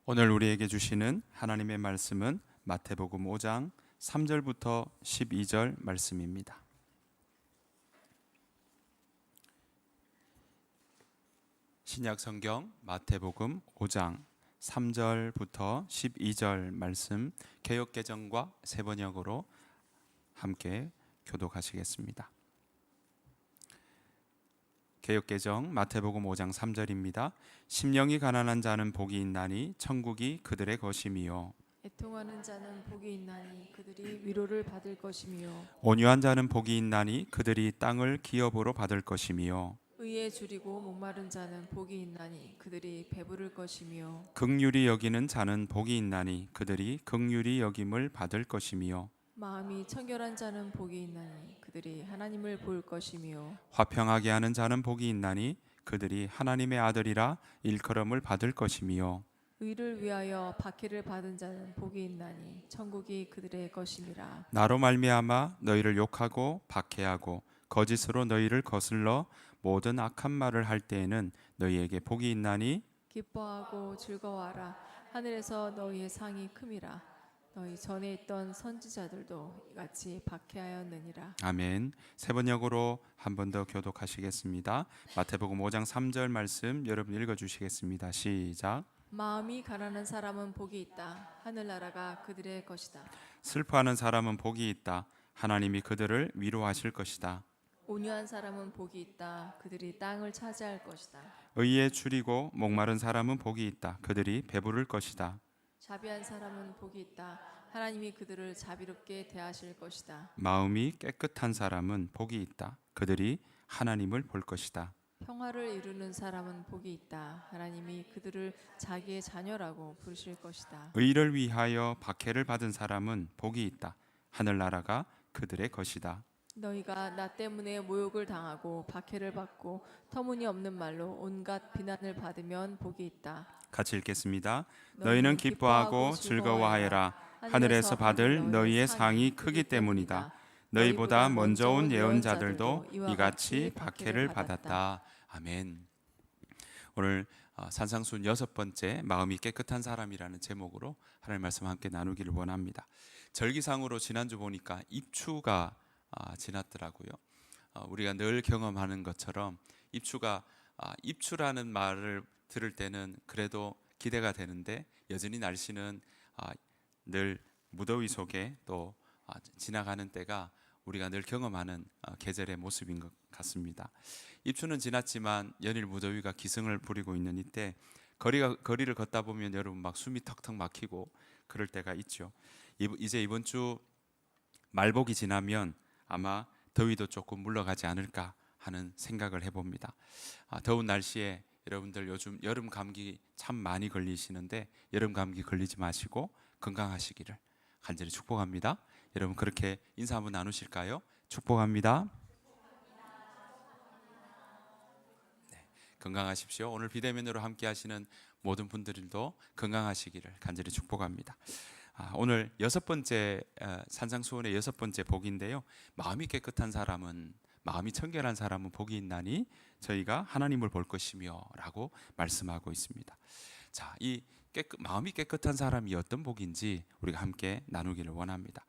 오늘 우리에게 주시는 하나님의 말씀은 마태복음 5장 3절부터 12절 말씀입니다. 신약 성경 마태복음 5장 3절부터 12절 말씀 개역 개정과 새 번역으로 함께 교독하시겠습니다. 개역 개정 마태복음 5장 3절입니다. 심령이 가난한 자는 복이 있나니 천국이 그들의 것이미요. 애통하는 자는 복이 있나니 그들이 위로를 받을 것이미요. 온유한 자는 복이 있나니 그들이 땅을 기업으로 받을 것이미요. 의에 줄이고 목마른 자는 복이 있나니 그들이 배부를 것이미요. 긍휼히 여기는 자는 복이 있나니 그들이 긍휼히 여김을 받을 것이미요. 마음이 청결한 자는 복이 있나니 그들이 하나님을 볼 것이미요. 화평하게 하는 자는 복이 있나니 그들이 하나님의 아들이라 일컬음을 받을 것이미요. 의를 위하여 박해를 받은 자는 복이 있나니 천국이 그들의 것임이라. 나로 말미암아 너희를 욕하고 박해하고 거짓으로 너희를 거슬러 모든 악한 말을 할 때에는 너희에게 복이 있나니 기뻐하고 즐거워하라. 하늘에서 너희의 상이 큼이라. 너희 전에 있던 선지자들도 이같이 박해하였느니라. 아멘. 세 번역으로 한 번 더 교독하시겠습니다. 마태복음 5장 3절 말씀 여러분 읽어주시겠습니다. 시작. 마음이 가난한 사람은 복이 있다. 하늘나라가 그들의 것이다. 슬퍼하는 사람은 복이 있다. 하나님이 그들을 위로하실 것이다. 온유한 사람은 복이 있다. 그들이 땅을 차지할 것이다. 의에 줄이고 목마른 사람은 복이 있다. 그들이 배부를 것이다. 자비한 사람은 복이 있다. 하나님이 그들을 자비롭게 대하실 것이다. 마음이 깨끗한 사람은 복이 있다. 그들이 하나님을 볼 것이다. 평화를 이루는 사람은 복이 있다. 하나님이 그들을 자기의 자녀라고 부르실 것이다. 의를 위하여 박해를 받은 사람은 복이 있다. 하늘나라가 그들의 것이다. 너희가 나 때문에 모욕을 당하고 박해를 받고 터무니없는 말로 온갖 비난을 받으면 복이 있다. 같이 읽겠습니다. 너희는 기뻐하고 즐거워하여라. 하늘에서 받을 너희의 상이 크기 때문이다. 너희보다 먼저 온 예언자들도 이같이 박해를 받았다. 아멘. 오늘 산상순 6번째 마음이 깨끗한 사람이라는 제목으로 하나님의 말씀 함께 나누기를 원합니다. 절기상으로 지난주 보니까 입추가 지났더라고요. 우리가 늘 경험하는 것처럼 입추라는 말을 들을 때는 그래도 기대가 되는데 여전히 날씨는 늘 무더위 속에 또 지나가는 때가 우리가 늘 경험하는 계절의 모습인 것 같습니다. 입추는 지났지만 연일 무더위가 기승을 부리고 있는 이때 거리를 걷다 보면 여러분 막 숨이 턱턱 막히고 그럴 때가 있죠. 이제 이번 주 말복이 지나면 아마 더위도 조금 물러가지 않을까 하는 생각을 해봅니다. 더운 날씨에 여러분들 요즘 여름 감기 참 많이 걸리시는데 여름 감기 걸리지 마시고 건강하시기를 간절히 축복합니다. 여러분 그렇게 인사 한번 나누실까요? 축복합니다. 네, 건강하십시오. 오늘 비대면으로 함께 하시는 모든 분들도 건강하시기를 간절히 축복합니다. 오늘 6번째 산상수훈의 6번째 복인데요. 마음이 깨끗한 사람은 마음이 청결한 사람은 복이 있나니 저희가 하나님을 볼 것이며 라고 말씀하고 있습니다. 자, 이 마음이 깨끗한 사람이 어떤 복인지 우리가 함께 나누기를 원합니다.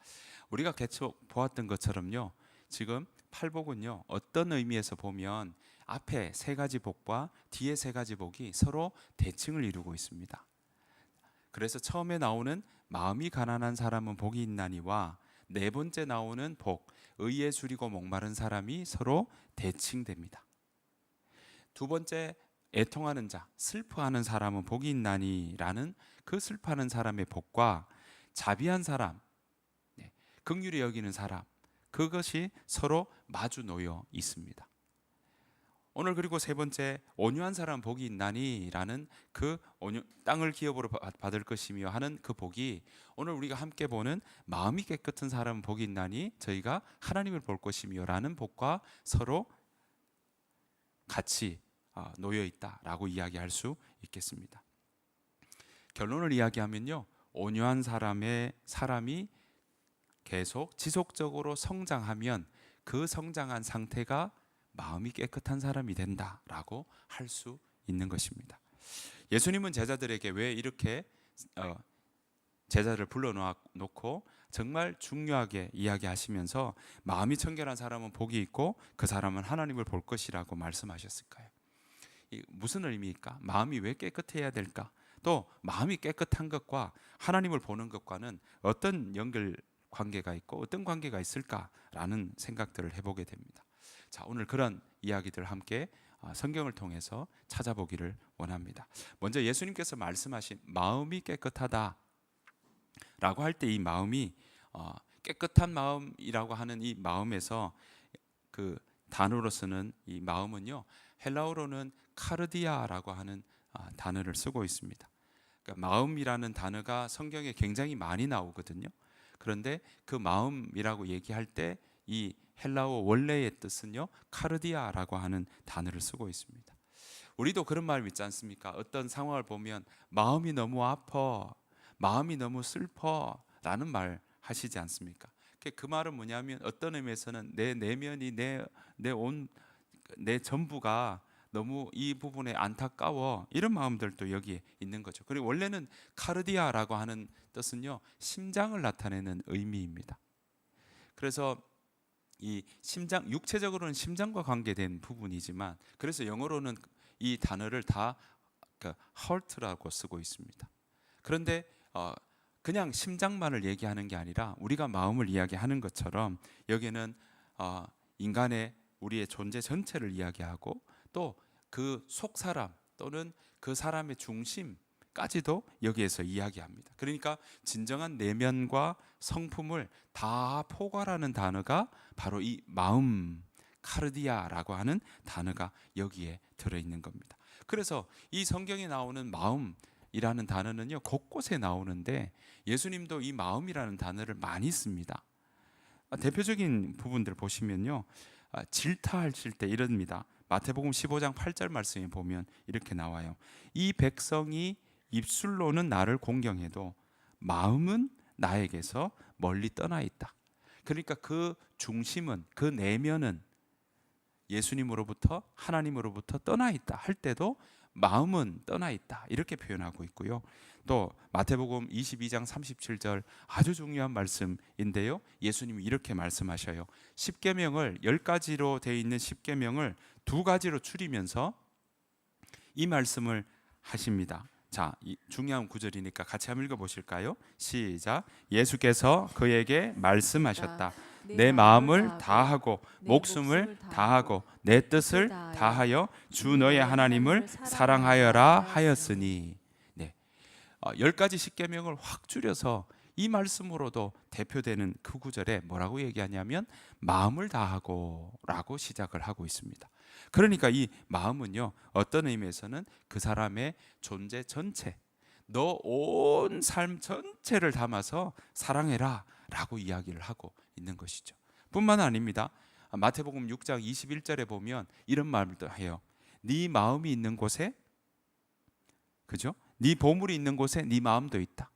우리가 계속 보았던 것처럼요. 지금 팔복은요. 어떤 의미에서 보면 앞에 세 가지 복과 뒤에 세 가지 복이 서로 대칭을 이루고 있습니다. 그래서 처음에 나오는 마음이 가난한 사람은 복이 있나니와 네 번째 나오는 복, 의에 줄이고 목마른 사람이 서로 대칭됩니다. 두 번째 애통하는 자, 슬퍼하는 사람은 복이 있나니라는 그 슬퍼하는 사람의 복과 자비한 사람, 긍휼히 여기는 사람, 그것이 서로 마주 놓여 있습니다. 오늘 그리고 세 번째 온유한 사람 복이 있나니라는 그 땅을 기업으로 받을 것이며 하는 그 복이 오늘 우리가 함께 보는 마음이 깨끗한 사람은 복이 있나니 저희가 하나님을 볼 것이며라는 복과 서로 같이 놓여 있다라고 이야기할 수 있겠습니다. 결론을 이야기하면요, 온유한 사람이 계속 지속적으로 성장하면 그 성장한 상태가 마음이 깨끗한 사람이 된다라고 할 수 있는 것입니다. 예수님은 제자들에게 왜 이렇게 제자를 불러놓고 정말 중요하게 이야기하시면서 마음이 청결한 사람은 복이 있고 그 사람은 하나님을 볼 것이라고 말씀하셨을까요? 무슨 의미일까? 마음이 왜 깨끗해야 될까? 또 마음이 깨끗한 것과 하나님을 보는 것과는 어떤 연결 관계가 있고 어떤 관계가 있을까라는 생각들을 해보게 됩니다. 자, 오늘 그런 이야기들 함께 성경을 통해서 찾아보기를 원합니다. 먼저 예수님께서 말씀하신 마음이 깨끗하다 라고 할 때 이 마음이 깨끗한 마음이라고 하는 이 마음에서 그 단어로 쓰는 이 마음은요, 헬라어로는 카르디아라고 하는 단어를 쓰고 있습니다. 그러니까 마음이라는 단어가 성경에 굉장히 많이 나오거든요. 그런데 그 마음이라고 얘기할 때 이 헬라어 원래의 뜻은요, 카르디아라고 하는 단어를 쓰고 있습니다. 우리도 그런 말 있지 않습니까? 어떤 상황을 보면 마음이 너무 아파, 마음이 너무 슬퍼 라는 말 하시지 않습니까? 그 말은 뭐냐면 어떤 의미에서는 내 내면이 내 전부가 너무 이 부분에 안타까워, 이런 마음들도 여기에 있는 거죠. 그리고 원래는 카르디아라고 하는 뜻은요, 심장을 나타내는 의미입니다. 그래서 이 심장, 육체적으로는 심장과 관계된 부분이지만 그래서 영어로는 이 단어를 다 heart라고 쓰고 있습니다. 그런데 그냥 심장만을 얘기하는 게 아니라 우리가 마음을 이야기하는 것처럼 여기는 인간의 우리의 존재 전체를 이야기하고 또 그 속 사람 또는 그 사람의 중심까지도 여기에서 이야기합니다. 그러니까 진정한 내면과 성품을 다 포괄하는 단어가 바로 이 마음, 카르디아라고 하는 단어가 여기에 들어있는 겁니다. 그래서 이 성경에 나오는 마음이라는 단어는요, 곳곳에 나오는데 예수님도 이 마음이라는 단어를 많이 씁니다. 대표적인 부분들 보시면요, 질타하실 때 이럽니다. 마태복음 15장 8절 말씀에 보면 이렇게 나와요. 이 백성이 입술로는 나를 공경해도 마음은 나에게서 멀리 떠나 있다. 그러니까 그 중심은, 그 내면은 예수님으로부터, 하나님으로부터 떠나 있다 할 때도 마음은 떠나 있다, 이렇게 표현하고 있고요. 또 마태복음 22장 37절 아주 중요한 말씀인데요, 예수님이 이렇게 말씀하셔요. 10계명을 10가지로 되어 있는 10계명을 2가지로 줄이면서 이 말씀을 하십니다. 자, 이 중요한 구절이니까 같이 한번 읽어보실까요? 시작. 예수께서 그에게 말씀하셨다. 내 마음을 다하고 목숨을 다하고 내 뜻을 다하여 주 너의 하나님을 사랑하여라 하였으니. 네, 10가지 십계명을 확 줄여서 이 말씀으로도 대표되는 그 구절에 뭐라고 얘기하냐면 마음을 다하고 라고 시작을 하고 있습니다. 그러니까 이 마음은요, 어떤 의미에서는 그 사람의 존재 전체, 너 온 삶 전체를 담아서 사랑해라 라고 이야기를 하고 있는 것이죠. 뿐만 아닙니다. 마태복음 6장 21절에 보면 이런 말도 해요. 네 마음이 있는 곳에, 그죠? 네 보물이 있는 곳에 네 마음도 있다.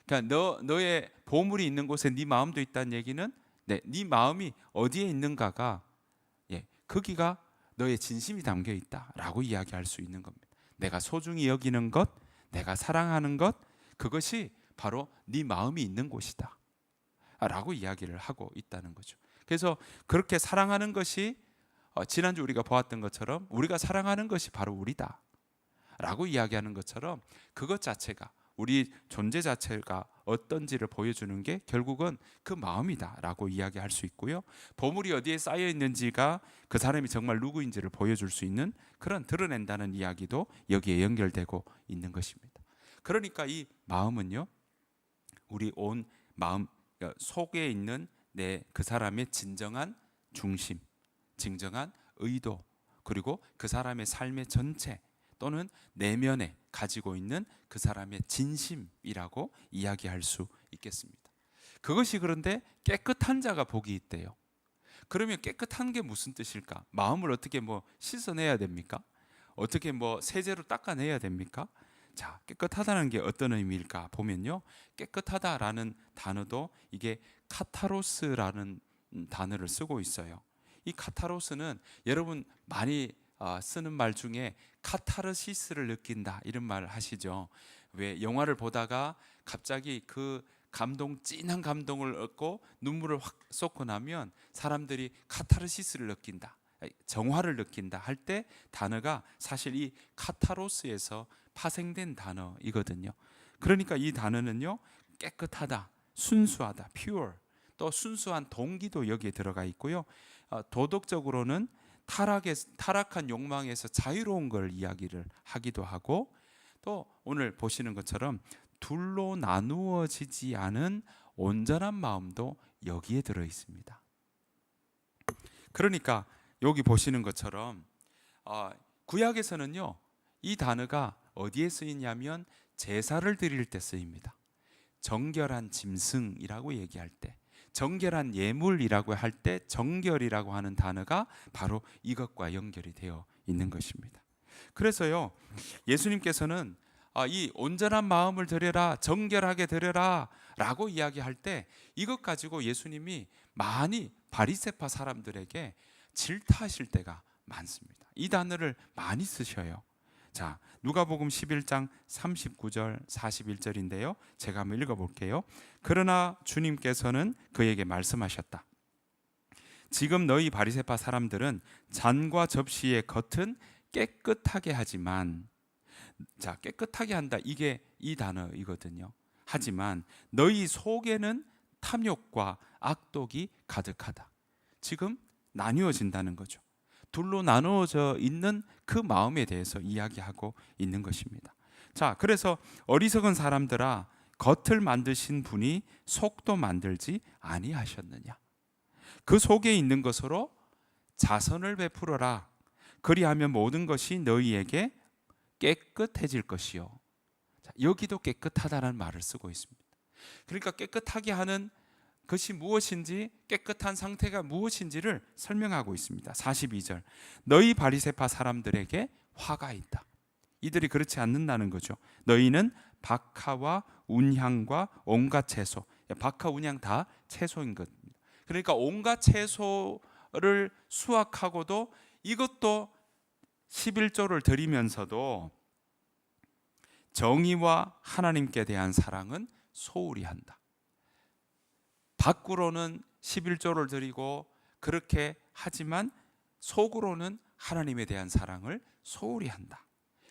그러니까 너의 보물이 있는 곳에 네 마음도 있다는 얘기는 네 마음이 어디에 있는가가, 거기가 너의 진심이 담겨 있다라고 이야기할 수 있는 겁니다. 내가 소중히 여기는 것, 내가 사랑하는 것, 그것이 바로 네 마음이 있는 곳이다 라고 이야기를 하고 있다는 거죠. 그래서 그렇게 사랑하는 것이 지난주 우리가 보았던 것처럼 우리가 사랑하는 것이 바로 우리다 라고 이야기하는 것처럼 그것 자체가, 우리 존재 자체가 어떤지를 보여주는 게 결국은 그 마음이다 라고 이야기할 수 있고요. 보물이 어디에 쌓여 있는지가 그 사람이 정말 누구인지를 보여줄 수 있는 그런, 드러낸다는 이야기도 여기에 연결되고 있는 것입니다. 그러니까 이 마음은요, 우리 온 마음 속에 있는 그 사람의 진정한 중심, 진정한 의도, 그리고 그 사람의 삶의 전체 또는 내면에 가지고 있는 그 사람의 진심이라고 이야기할 수 있겠습니다. 그것이 그런데 깨끗한 자가 복이 있대요. 그러면 깨끗한 게 무슨 뜻일까? 마음을 어떻게 씻어내야 됩니까? 어떻게 세제로 닦아내야 됩니까? 자, 깨끗하다는 게 어떤 의미일까 보면요, 깨끗하다라는 단어도 이게 카타로스라는 단어를 쓰고 있어요. 이 카타로스는 여러분 많이 쓰는 말 중에 카타르시스를 느낀다 이런 말을 하시죠. 왜 영화를 보다가 갑자기 그 감동, 찐한 감동을 얻고 눈물을 확 쏟고 나면 사람들이 카타르시스를 느낀다, 정화를 느낀다 할 때 단어가 사실 이 카타로스에서 파생된 단어이거든요. 그러니까 이 단어는요, 깨끗하다, 순수하다, pure, 또 순수한 동기도 여기에 들어가 있고요. 도덕적으로는 타락한 욕망에서 자유로운 걸 이야기를 하기도 하고, 또 오늘 보시는 것처럼 둘로 나누어지지 않은 온전한 마음도 여기에 들어 있습니다. 그러니까 여기 보시는 것처럼 구약에서는요, 이 단어가 어디에 쓰이냐면 제사를 드릴 때 쓰입니다. 정결한 짐승이라고 얘기할 때, 정결한 예물이라고 할 때 정결이라고 하는 단어가 바로 이것과 연결이 되어 있는 것입니다. 그래서요, 예수님께서는 이 온전한 마음을 드려라, 정결하게 드려라 라고 이야기할 때 이것 가지고 예수님이 많이 바리새파 사람들에게 질타하실 때가 많습니다. 이 단어를 많이 쓰셔요. 자, 누가복음 11장 39절 41절인데요. 제가 한번 읽어볼게요. 그러나 주님께서는 그에게 말씀하셨다. 지금 너희 바리새파 사람들은 잔과 접시의 겉은 깨끗하게 하지만, 자, 깨끗하게 한다, 이게 이 단어이거든요. 하지만 너희 속에는 탐욕과 악독이 가득하다. 지금 나뉘어진다는 거죠. 둘로 나누어져 있는 그 마음에 대해서 이야기하고 있는 것입니다. 자, 그래서 어리석은 사람들아, 겉을 만드신 분이 속도 만들지 아니하셨느냐. 그 속에 있는 것으로 자선을 베풀어라. 그리하면 모든 것이 너희에게 깨끗해질 것이요. 자, 여기도 깨끗하다는 말을 쓰고 있습니다. 그러니까 깨끗하게 하는 것이 무엇인지, 깨끗한 상태가 무엇인지를 설명하고 있습니다. 42절. 너희 바리새파 사람들에게 화가 있다. 이들이 그렇지 않는다는 거죠. 너희는 박하와 운향과 온갖 채소, 박하, 운향 다 채소인 겁니다. 그러니까 온갖 채소를 수확하고도 이것도 11조를 드리면서도 정의와 하나님께 대한 사랑은 소홀히 한다. 밖으로는 11조를 드리고 그렇게 하지만 속으로는 하나님에 대한 사랑을 소홀히 한다.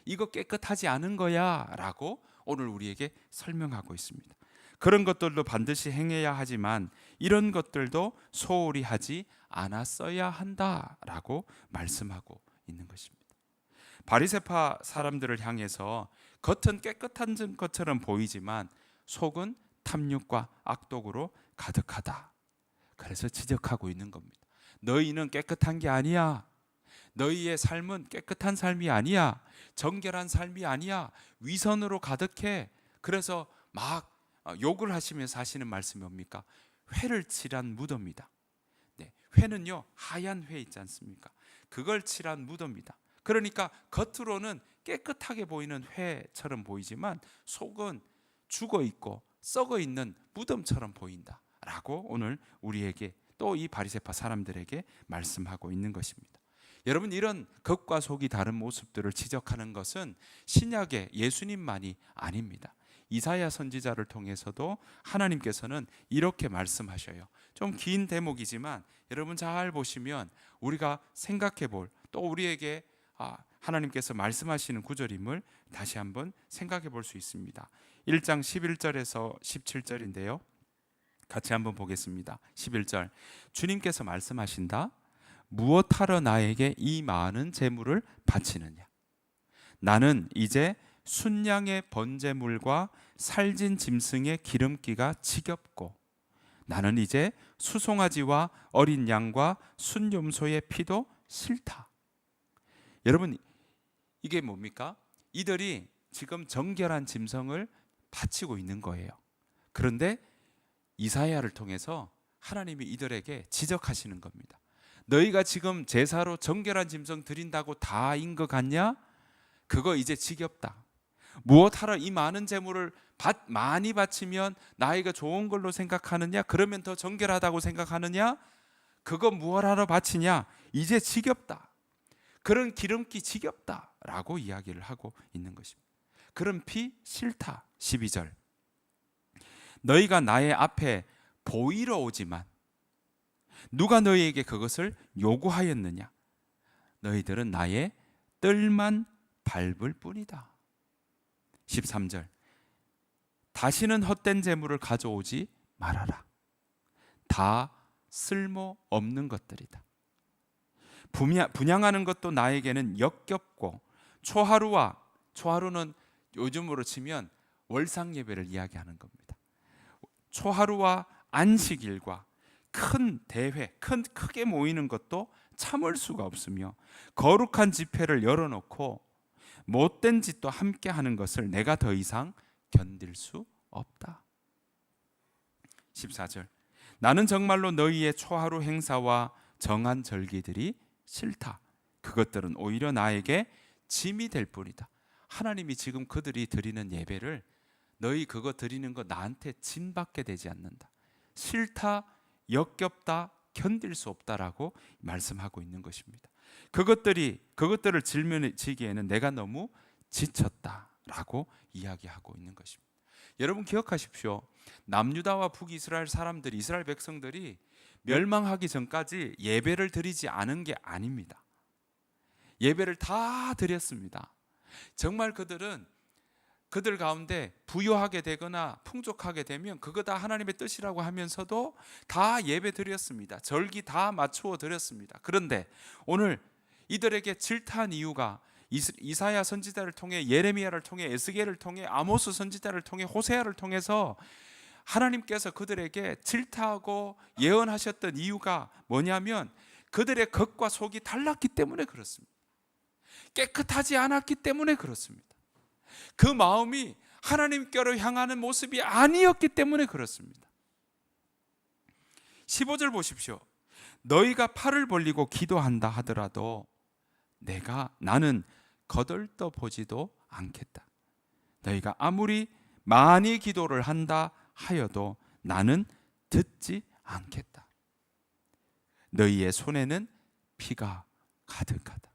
이거 깨끗하지 않은 거야 라고 오늘 우리에게 설명하고 있습니다. 그런 것들도 반드시 행해야 하지만 이런 것들도 소홀히 하지 않았어야 한다라고 말씀하고 있는 것입니다. 바리새파 사람들을 향해서 겉은 깨끗한 것처럼 보이지만 속은 탐욕과 악독으로 가득하다. 그래서 지적하고 있는 겁니다. 너희는 깨끗한 게 아니야. 너희의 삶은 깨끗한 삶이 아니야. 정결한 삶이 아니야. 위선으로 가득해. 그래서 막 욕을 하시면서 하시는 말씀이 뭡니까? 회를 칠한 무덤이다. 네, 회는요, 하얀 회 있지 않습니까? 그걸 칠한 무덤이다. 그러니까 겉으로는 깨끗하게 보이는 회처럼 보이지만 속은 죽어 있고 썩어 있는 무덤처럼 보인다 라고 오늘 우리에게, 또 이 바리새파 사람들에게 말씀하고 있는 것입니다. 여러분, 이런 겉과 속이 다른 모습들을 지적하는 것은 신약의 예수님만이 아닙니다. 이사야 선지자를 통해서도 하나님께서는 이렇게 말씀하셔요. 좀 긴 대목이지만 여러분 잘 보시면 우리가 생각해 볼, 또 우리에게 하나님께서 말씀하시는 구절임을 다시 한번 생각해 볼 수 있습니다. 1장 11절에서 17절인데요. 같이 한번 보겠습니다. 11절. 주님께서 말씀하신다. 무엇하러 나에게 이 많은 재물을 바치느냐? 나는 이제 순양의 번제물과 살진 짐승의 기름기가 지겹고, 나는 이제 수송아지와 어린 양과 순염소의 피도 싫다. 여러분, 이게 뭡니까? 이들이 지금 정결한 짐승을 바치고 있는 거예요. 그런데 이사야를 통해서 하나님이 이들에게 지적하시는 겁니다. 너희가 지금 제사로 정결한 짐승 드린다고 다인 것 같냐? 그거 이제 지겹다. 무엇하러 이 많은 재물을 많이 바치면 나이가 좋은 걸로 생각하느냐? 그러면 더 정결하다고 생각하느냐? 그거 무엇하러 바치냐? 이제 지겹다. 그런 기름기 지겹다라고 이야기를 하고 있는 것입니다. 그런 피 싫다. 12절. 너희가 나의 앞에 보이러 오지만 누가 너희에게 그것을 요구하였느냐? 너희들은 나의 뜰만 밟을 뿐이다. 13절. 다시는 헛된 재물을 가져오지 말아라. 다 쓸모 없는 것들이다. 분양하는 것도 나에게는 역겹고 초하루는 요즘으로 치면 월상 예배를 이야기하는 겁니다. 초하루와 안식일과 큰 대회, 크게 모이는 것도 참을 수가 없으며 거룩한 집회를 열어놓고 못된 짓도 함께 하는 것을 내가 더 이상 견딜 수 없다. 14절. 나는 정말로 너희의 초하루 행사와 정한 절기들이 싫다. 그것들은 오히려 나에게 짐이 될 뿐이다. 하나님이 지금 그들이 드리는 예배를 너희 그거 드리는 거 나한테 짐 받게 되지 않는다. 싫다, 역겹다, 견딜 수 없다라고 말씀하고 있는 것입니다. 그것들을 짊어지기에는 내가 너무 지쳤다라고 이야기하고 있는 것입니다. 여러분 기억하십시오. 남유다와 북이스라엘 사람들이, 이스라엘 백성들이 멸망하기 전까지 예배를 드리지 않은 게 아닙니다. 예배를 다 드렸습니다. 정말 그들 가운데 부유하게 되거나 풍족하게 되면 그거 다 하나님의 뜻이라고 하면서도 다 예배 드렸습니다. 절기 다 맞추어 드렸습니다. 그런데 오늘 이들에게 질타한 이유가 이사야 선지자를 통해, 예레미야를 통해, 에스겔을 통해, 아모스 선지자를 통해, 호세아를 통해서 하나님께서 그들에게 질타하고 예언하셨던 이유가 뭐냐면 그들의 겉과 속이 달랐기 때문에 그렇습니다. 깨끗하지 않았기 때문에 그렇습니다. 그 마음이 하나님께로 향하는 모습이 아니었기 때문에 그렇습니다. 15절 보십시오. 너희가 팔을 벌리고 기도한다 하더라도 나는 거들떠 보지도 않겠다. 너희가 아무리 많이 기도를 한다 하여도 나는 듣지 않겠다. 너희의 손에는 피가 가득하다.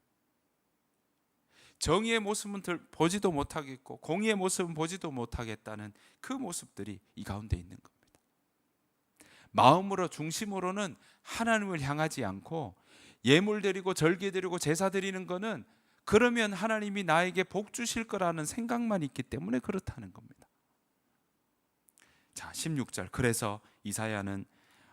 정의의 모습은 보지도 못하겠고 공의의 모습은 보지도 못하겠다는 그 모습들이 이 가운데 있는 겁니다. 마음으로 중심으로는 하나님을 향하지 않고 예물 드리고 절기 드리고 제사 드리는 거는 그러면 하나님이 나에게 복 주실 거라는 생각만 있기 때문에 그렇다는 겁니다. 자, 16절. 그래서 이사야는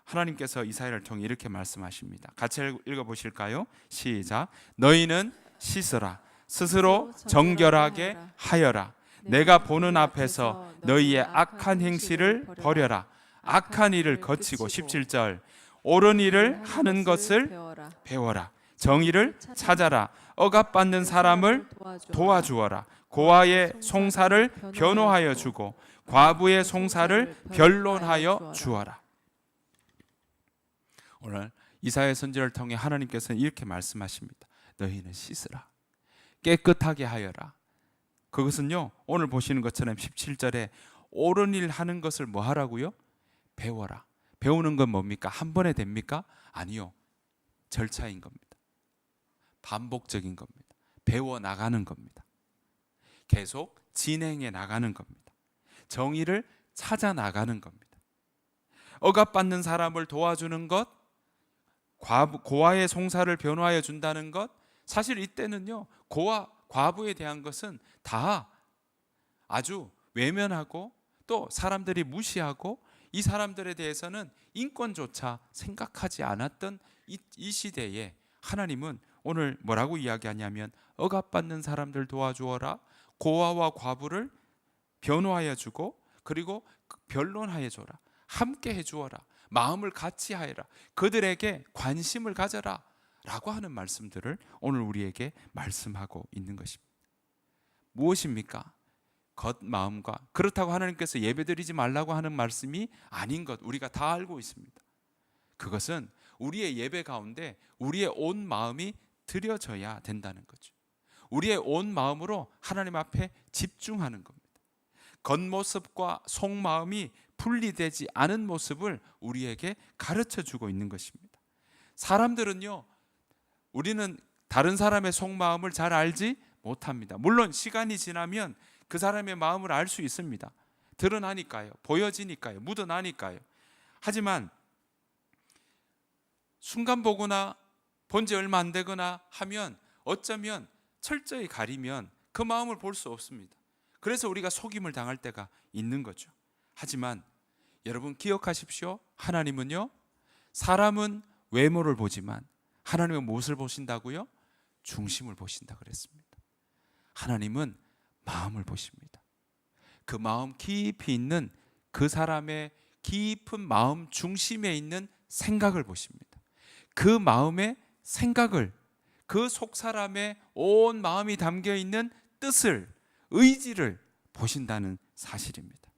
하나님께서 이사야를 통해 이렇게 말씀하십니다. 같이 읽어보실까요? 시작. 너희는 씻으라. 스스로 정결하게 하여라. 내가 보는 앞에서 너희의 악한 행실을 버려라. 악한 일을 거치고 17절. 옳은 일을 하는 것을 배워라. 정의를 찾아라. 억압받는 사람을 도와주어라. 고아의 송사를 변호하여 주고 과부의 송사를 변론하여 주어라. 오늘 이사야 선지자를 통해 하나님께서는 이렇게 말씀하십니다. 너희는 씻으라. 깨끗하게 하여라. 그것은요, 오늘 보시는 것처럼 17절에 옳은 일 하는 것을 뭐 하라고요? 배워라. 배우는 건 뭡니까? 한 번에 됩니까? 아니요. 절차인 겁니다. 반복적인 겁니다. 배워 나가는 겁니다. 계속 진행해 나가는 겁니다. 정의를 찾아 나가는 겁니다. 억압받는 사람을 도와주는 것, 고아의 송사를 변호하여 준다는 것, 사실 이때는요, 과부에 대한 것은 다 아주 외면하고 또 사람들이 무시하고 이 사람들에 대해서는 인권조차 생각하지 않았던 이 시대에 하나님은 오늘 뭐라고 이야기하냐면 억압받는 사람들 도와주어라. 고아와 과부를 변호하여 주고 그리고 변론하여 줘라. 함께 해주어라. 마음을 같이 하여라. 그들에게 관심을 가져라 라고 하는 말씀들을 오늘 우리에게 말씀하고 있는 것입니다. 무엇입니까? 겉마음과, 그렇다고 하나님께서 예배드리지 말라고 하는 말씀이 아닌 것 우리가 다 알고 있습니다. 그것은 우리의 예배 가운데 우리의 온 마음이 드려져야 된다는 거죠. 우리의 온 마음으로 하나님 앞에 집중하는 겁니다. 겉모습과 속마음이 분리되지 않은 모습을 우리에게 가르쳐 주고 있는 것입니다. 사람들은요, 우리는 다른 사람의 속마음을 잘 알지 못합니다. 물론 시간이 지나면 그 사람의 마음을 알 수 있습니다. 드러나니까요. 보여지니까요. 묻어나니까요. 하지만 순간 보거나 본 지 얼마 안 되거나 하면 어쩌면 철저히 가리면 그 마음을 볼 수 없습니다. 그래서 우리가 속임을 당할 때가 있는 거죠. 하지만 여러분 기억하십시오. 하나님은요, 사람은 외모를 보지만 하나님은 무엇을 보신다고요? 중심을 보신다 그랬습니다. 하나님은 마음을 보십니다. 그 마음 깊이 있는 그 사람의 깊은 마음 중심에 있는 생각을 보십니다. 그 마음의 생각을, 그 속 사람의 온 마음이 담겨 있는 뜻을, 의지를 보신다는 사실입니다.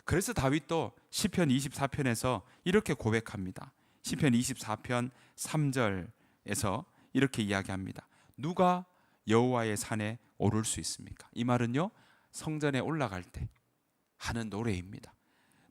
그래서 다윗도 시편 24편에서 이렇게 고백합니다. 시편 24편 3절에서 이렇게 이야기합니다. 누가 여호와의 산에 오를 수 있습니까? 이 말은요, 성전에 올라갈 때 하는 노래입니다.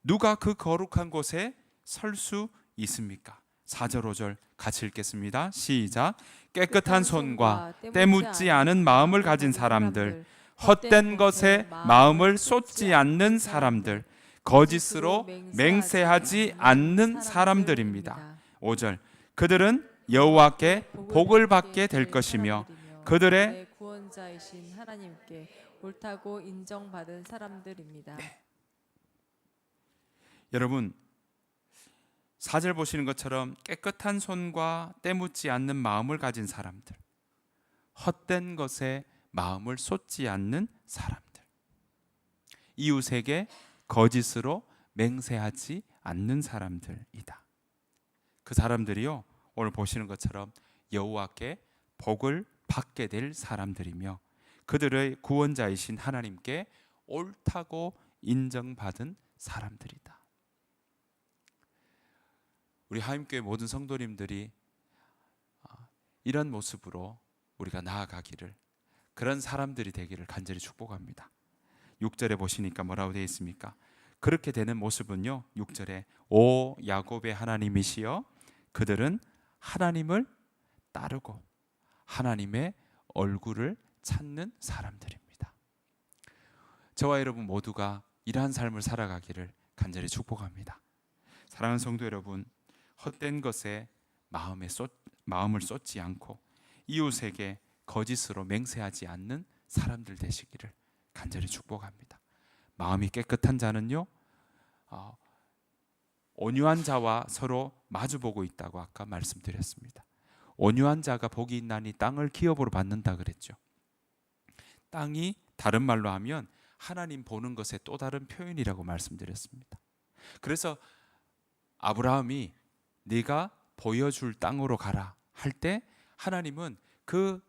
누가 그 거룩한 곳에 설 수 있습니까? 4절 5절 같이 읽겠습니다. 시작. 깨끗한 손과 때묻지 않은 마음을 가진 사람들, 헛된 것에 마음을 쏟지 않는 사람들, 거짓으로 맹세하지 않는 사람들입니다. 5절. 그들은 여호와께 복을 받게 될 것이며 그들의 구원자이신 하나님께 옳다고 인정받은 사람들입니다. 여러분 4절 보시는 것처럼 깨끗한 손과 때묻지 않는 마음을 가진 사람들, 헛된 것에 마음을 쏟지 않는 사람들, 이웃에게 거짓으로 맹세하지 않는 사람들이다. 그 사람들이요, 오늘 보시는 것처럼 여호와께 복을 받게 될 사람들이며 그들의 구원자이신 하나님께 옳다고 인정받은 사람들이다. 우리 하임교회 모든 성도님들이 이런 모습으로 우리가 나아가기를, 그런 사람들이 되기를 간절히 축복합니다. 6절에 보시니까 뭐라고 되어 있습니까? 그렇게 되는 모습은요, 6절에 오 야곱의 하나님이시여 그들은 하나님을 따르고 하나님의 얼굴을 찾는 사람들입니다. 저와 여러분 모두가 이러한 삶을 살아가기를 간절히 축복합니다. 사랑하는 성도 여러분, 헛된 것에 마음을 쏟지 않고 이웃에게 거짓으로 맹세하지 않는 사람들 되시기를 간절히 축복합니다. 마음이 깨끗한 자는요, 온유한 자와 서로 마주보고 있다고 아까 말씀드렸습니다. 온유한 자가 복이 있나니 땅을 기업으로 받는다 그랬죠. 땅이 다른 말로 하면 하나님 보는 것의 또 다른 표현이라고 말씀드렸습니다. 그래서 아브라함이 네가 보여줄 땅으로 가라 할 때 하나님은 그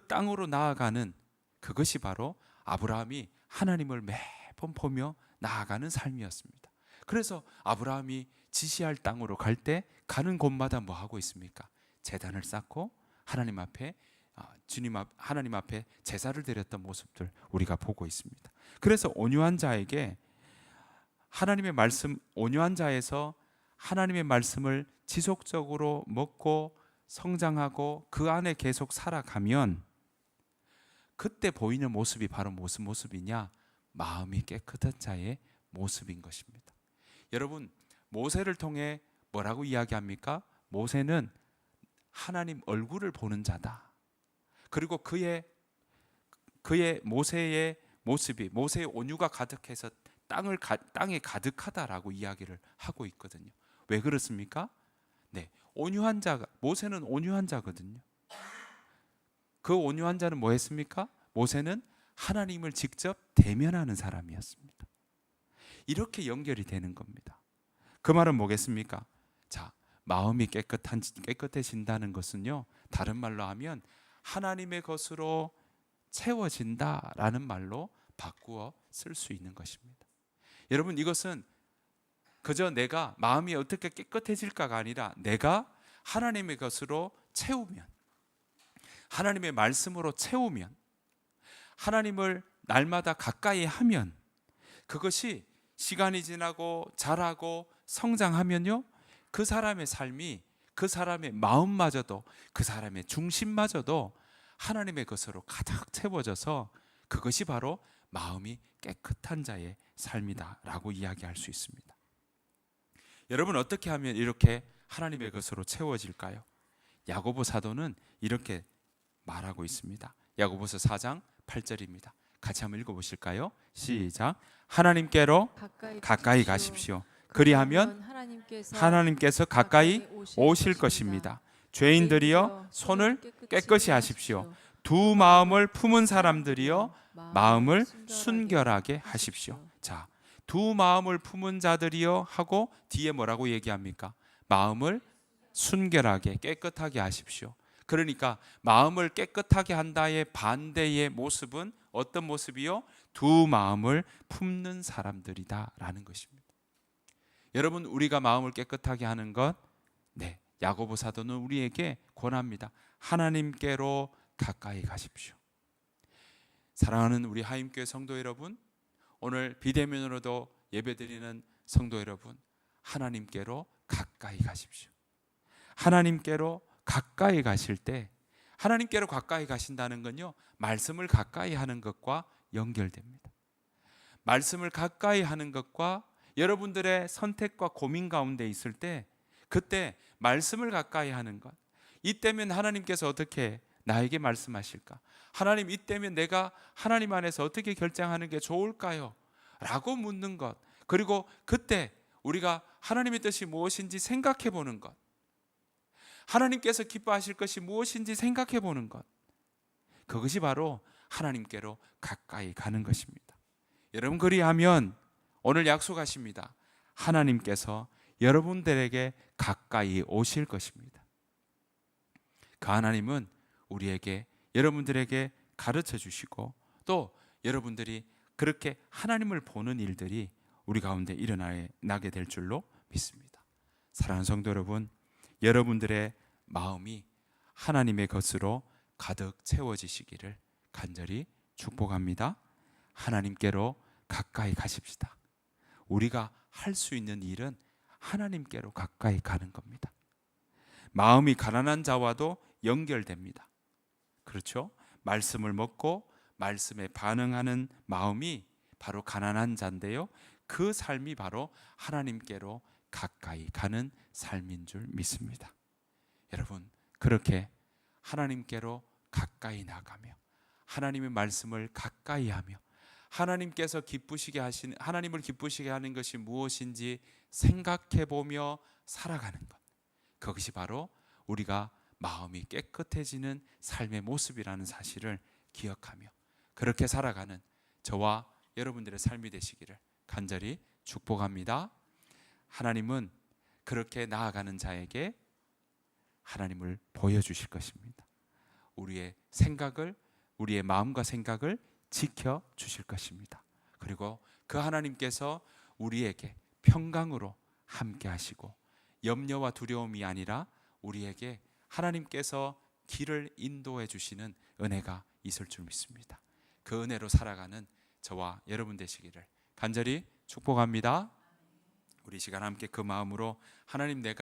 땅으로 나아가는 그것이 바로 아브라함이 하나님을 매번 보며 나아가는 삶이었습니다. 그래서 아브라함이 지시할 땅으로 갈 때 가는 곳마다 뭐 하고 있습니까? 제단을 쌓고 하나님 앞에 하나님 앞에 제사를 드렸던 모습들 우리가 보고 있습니다. 그래서 온유한 자에게 하나님의 말씀, 온유한 자에서 하나님의 말씀을 지속적으로 먹고 성장하고 그 안에 계속 살아가면 그때 보이는 모습이 바로 무슨 모습이냐? 마음이 깨끗한 자의 모습인 것입니다. 여러분, 모세를 통해 뭐라고 이야기합니까? 모세는 하나님 얼굴을 보는 자다. 그리고 그의 모세의 모습이, 모세의 온유가 가득해서 땅에 가득하다라고 이야기를 하고 있거든요. 왜 그렇습니까? 네, 온유한 자가, 모세는 온유한 자거든요. 그 온유한 자는 뭐 했습니까? 모세는 하나님을 직접 대면하는 사람이었습니다. 이렇게 연결이 되는 겁니다. 그 말은 뭐겠습니까? 자, 마음이 깨끗해진다는 것은요, 다른 말로 하면 하나님의 것으로 채워진다라는 말로 바꾸어 쓸 수 있는 것입니다. 여러분, 이것은 그저 내가 마음이 어떻게 깨끗해질까가 아니라 내가 하나님의 것으로 채우면, 하나님의 말씀으로 채우면, 하나님을 날마다 가까이 하면, 그것이 시간이 지나고 자라고 성장하면요, 그 사람의 삶이, 그 사람의 마음마저도, 그 사람의 중심마저도 하나님의 것으로 가득 채워져서 그것이 바로 마음이 깨끗한 자의 삶이다라고 이야기할 수 있습니다. 여러분, 어떻게 하면 이렇게 하나님의 것으로 채워질까요? 야고보 사도는 이렇게 말하고 있습니다. 야고보서 4장 8절입니다. 같이 한번 읽어보실까요? 시작. 하나님께로 가까이 가십시오. 그리하면 하나님께서 가까이 오실 것입니다. 죄인들이여 손을 깨끗이 하십시오. 두 마음을 품은 사람들이여 마음을 순결하게 하십시오. 자, 두 마음을 품은 자들이여 하고 뒤에 뭐라고 얘기합니까? 마음을 순결하게 깨끗하게 하십시오. 그러니까 마음을 깨끗하게 한다의 반대의 모습은 어떤 모습이요? 두 마음을 품는 사람들이다라는 것입니다. 여러분, 우리가 마음을 깨끗하게 하는 것, 네, 야고보 사도는 우리에게 권합니다. 하나님께로 가까이 가십시오. 사랑하는 우리 하임교회 성도 여러분, 오늘 비대면으로도 예배드리는 성도 여러분, 하나님께로 가까이 가십시오. 하나님께로 가까이 가실 때, 하나님께로 가까이 가신다는 건요, 말씀을 가까이 하는 것과 연결됩니다. 말씀을 가까이 하는 것과 여러분들의 선택과 고민 가운데 있을 때, 그때 말씀을 가까이 하는 것, 이때면 하나님께서 어떻게 나에게 말씀하실까? 하나님, 이때면 내가 하나님 안에서 어떻게 결정하는 게 좋을까요? 라고 묻는 것, 그리고 그때 우리가 하나님의 뜻이 무엇인지 생각해 보는 것, 하나님께서 기뻐하실 것이 무엇인지 생각해 보는 것, 그것이 바로 하나님께로 가까이 가는 것입니다. 여러분, 그리하면 오늘 약속하십니다. 하나님께서 여러분들에게 가까이 오실 것입니다. 그 하나님은 우리에게, 여러분들에게 가르쳐 주시고, 또 여러분들이 그렇게 하나님을 보는 일들이 우리 가운데 일어나게 될 줄로 믿습니다. 사랑하는 성도 여러분, 여러분들의 마음이 하나님의 것으로 가득 채워지시기를 간절히 축복합니다. 하나님께로 가까이 가십시다. 우리가 할 수 있는 일은 하나님께로 가까이 가는 겁니다. 마음이 가난한 자와도 연결됩니다. 그렇죠? 말씀을 먹고 말씀에 반응하는 마음이 바로 가난한 자인데요, 그 삶이 바로 하나님께로 가까이 가는 삶인 줄 믿습니다. 여러분, 그렇게 하나님께로 가까이 나가며 하나님의 말씀을 가까이 하며 하나님께서 기쁘시게 하시는, 하나님을 기쁘시게 하는 것이 무엇인지 생각해 보며 살아가는 것, 그것이 바로 우리가 마음이 깨끗해지는 삶의 모습이라는 사실을 기억하며 그렇게 살아가는 저와 여러분들의 삶이 되시기를 간절히 축복합니다. 하나님은 그렇게 나아가는 자에게 하나님을 보여주실 것입니다. 우리의 생각을, 우리의 마음과 생각을 지켜주실 것입니다. 그리고 그 하나님께서 우리에게 평강으로 함께 하시고 염려와 두려움이 아니라 우리에게 하나님께서 길을 인도해 주시는 은혜가 있을 줄 믿습니다. 그 은혜로 살아가는 저와 여러분 되시기를 간절히 축복합니다. 우리 시간 함께 그 마음으로 하나님, 내가